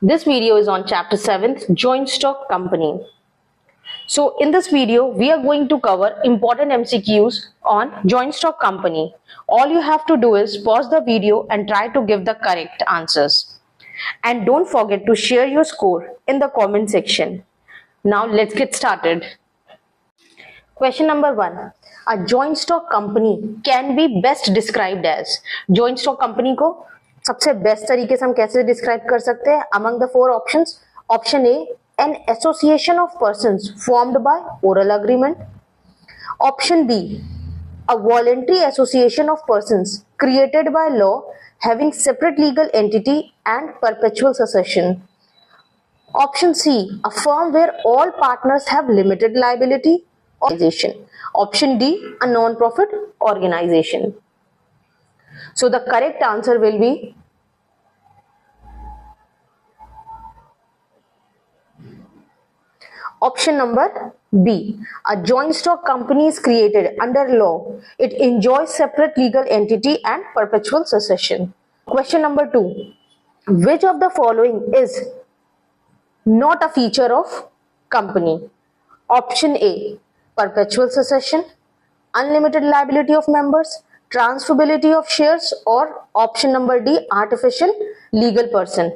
This video is on chapter 7th, joint stock company. So in this video, we are going to cover important MCQs on joint stock company. All you have to do is pause the video and try to give the correct answers. And don't forget to share your score in the comment section. Now let's get started. Question number 1. A joint stock company can be best described as. Joint stock company को सबसे best तरीके से हम कैसे describe कर सकते हैं? Among the four options, option A, an association of persons formed by oral agreement. Option B, a voluntary association of persons created by law having separate legal entity and perpetual succession. Option C, a firm where all partners have limited liability organization. Option D, a non-profit organization. So the correct answer will be option number B. A joint stock company is created under law. It enjoys separate legal entity and perpetual succession. Question number 2. Which of the following is not a feature of company? Option A, perpetual succession, unlimited liability of members, transferability of shares, or option number D, artificial legal person.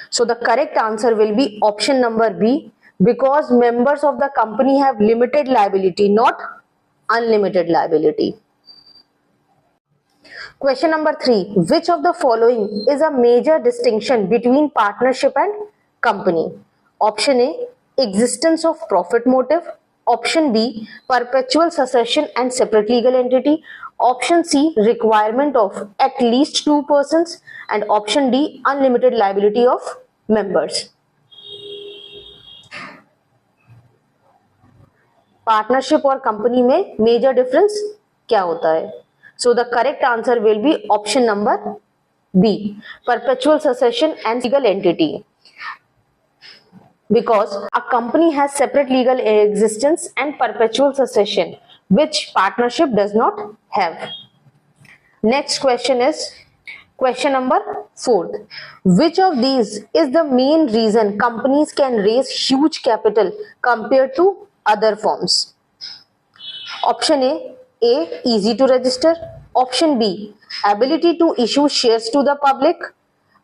So the correct answer will be option number B, because members of the company have limited liability, not unlimited liability. Question number 3. Which of the following is a major distinction between partnership and company? Option A, existence of profit motive. Option B, perpetual succession and separate legal entity. Option C, requirement of at least 2 persons. And option D, unlimited liability of members. Partnership और company में major difference क्या होता है? So the correct answer will be option number B, perpetual succession and legal entity. Because a company has separate legal existence and perpetual succession, which partnership does not have. Next question is question number 4. Which of these is the main reason companies can raise huge capital compared to other firms? Option A, easy to register. Option B, ability to issue shares to the public.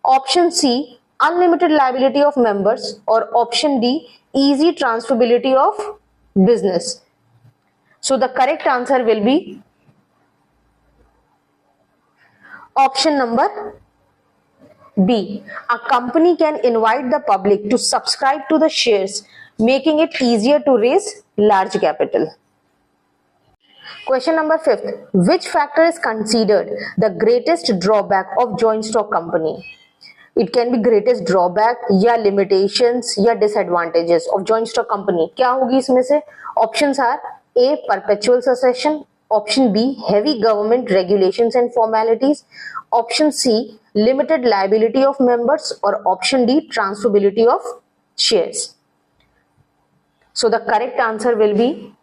Option C, unlimited liability of members. Or option D, easy transferability of business. So the correct answer will be option number B. A company can invite the public to subscribe to the shares, making it easier to raise large capital. Question number 5. Which factor is considered the greatest drawback of joint stock company? It can be greatest drawback या limitations या disadvantages of joint stock company. क्या होगी इसमें से? Options are A, perpetual succession. Option B, heavy government regulations and formalities. Option C, limited liability of members. Or option D, transferability of shares. So the correct answer will be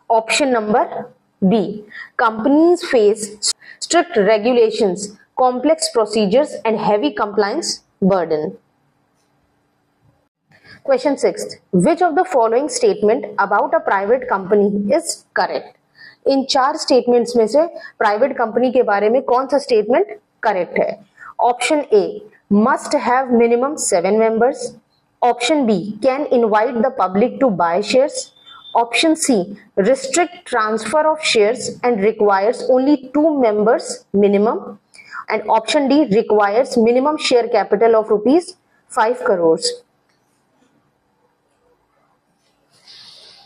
option number B. Companies face strict regulations, complex procedures, and heavy compliance burden. Question 6. Which of the following statement about a private company is correct? इन 4 statements में से private company के बारे में कौन सा statement correct है? Option A, must have minimum 7 members. Option B, can invite the public to buy shares. Option C, restrict transfer of shares and requires only 2 members minimum. And option D, requires minimum share capital of rupees 5 crores.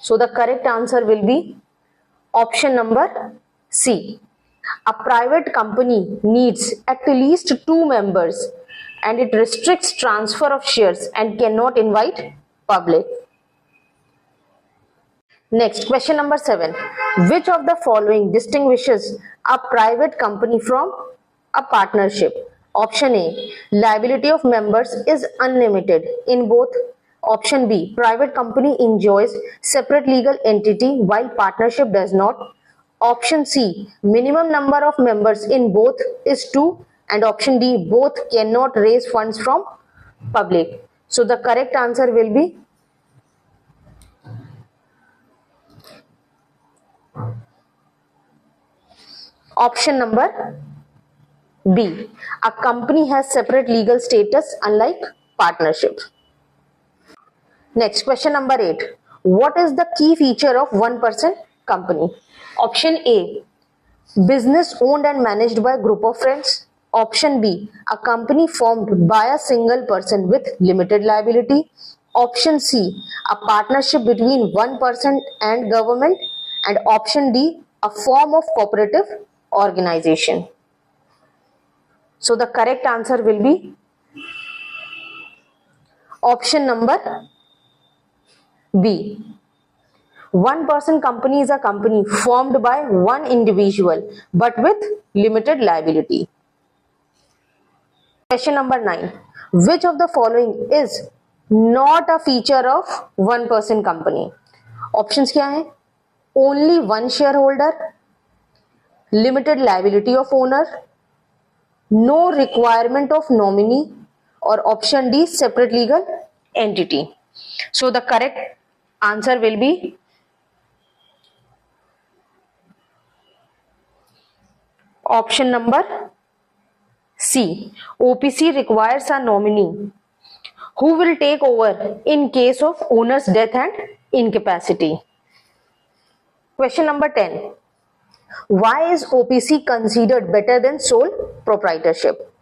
So the correct answer will be option number C. A private company needs at least 2 members and it restricts transfer of shares and cannot invite public. Next, question number 7. Which of the following distinguishes a private company from a partnership? Option A, liability of members is unlimited in both. Option B, private company enjoys separate legal entity while partnership does not. Option C, minimum number of members in both is 2, and option D, both cannot raise funds from public. So the correct answer will be option number B. A company has separate legal status unlike partnership. Next, question number 8. What is the key feature of one-person company? Option A, business owned and managed by a group of friends. Option B, a company formed by a single person with limited liability. Option C, a partnership between one person and government. And option D, a form of cooperative organization. So the correct answer will be option number B. One-person company is a company formed by one individual but with limited liability. Question number 9. Which of the following is not a feature of one-person company? Options क्या हैं? Only one shareholder, limited liability of owner, no requirement of nominee, or option D, separate legal entity. So the correct answer will be option number C. OPC requires a nominee who will take over in case of owner's death and incapacity. Question number 10. Why is OPC considered better than sole proprietorship?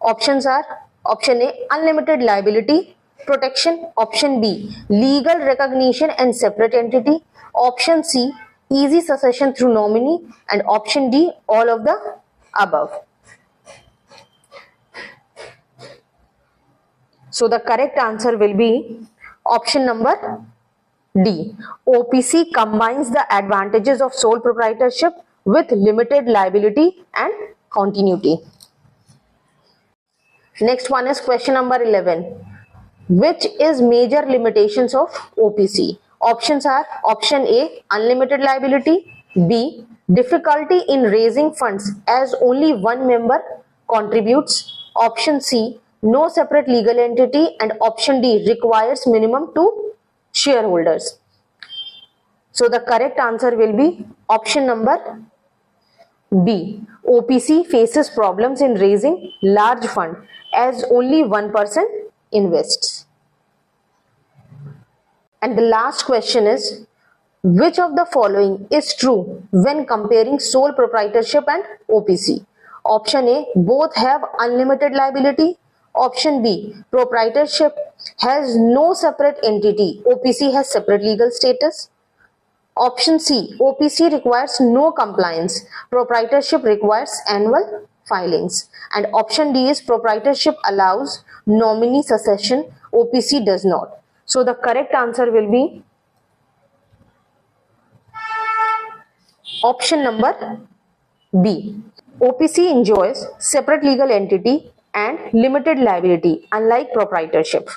Options are option A, unlimited liability protection, option B, legal recognition and separate entity, option C, easy succession through nominee, and option D, all of the above. So the correct answer will be option number D. OPC combines the advantages of sole proprietorship with limited liability and continuity. Next one is question number 11. Which is major limitations of OPC? Options are option A, unlimited liability, B, difficulty in raising funds as only one member contributes, option C, no separate legal entity, and option D, requires minimum 2 shareholders. So the correct answer will be option number B. OPC faces problems in raising large fund as only one person invests. And the last question is, which of the following is true when comparing sole proprietorship and OPC? Option A, both have unlimited liability. Option B, proprietorship has no separate entity, OPC has separate legal status. Option C, OPC requires no compliance, proprietorship requires annual filings. And option D is proprietorship allows nominee succession, OPC does not. So the correct answer will be option number B. OPC enjoys separate legal entity and limited liability unlike proprietorship.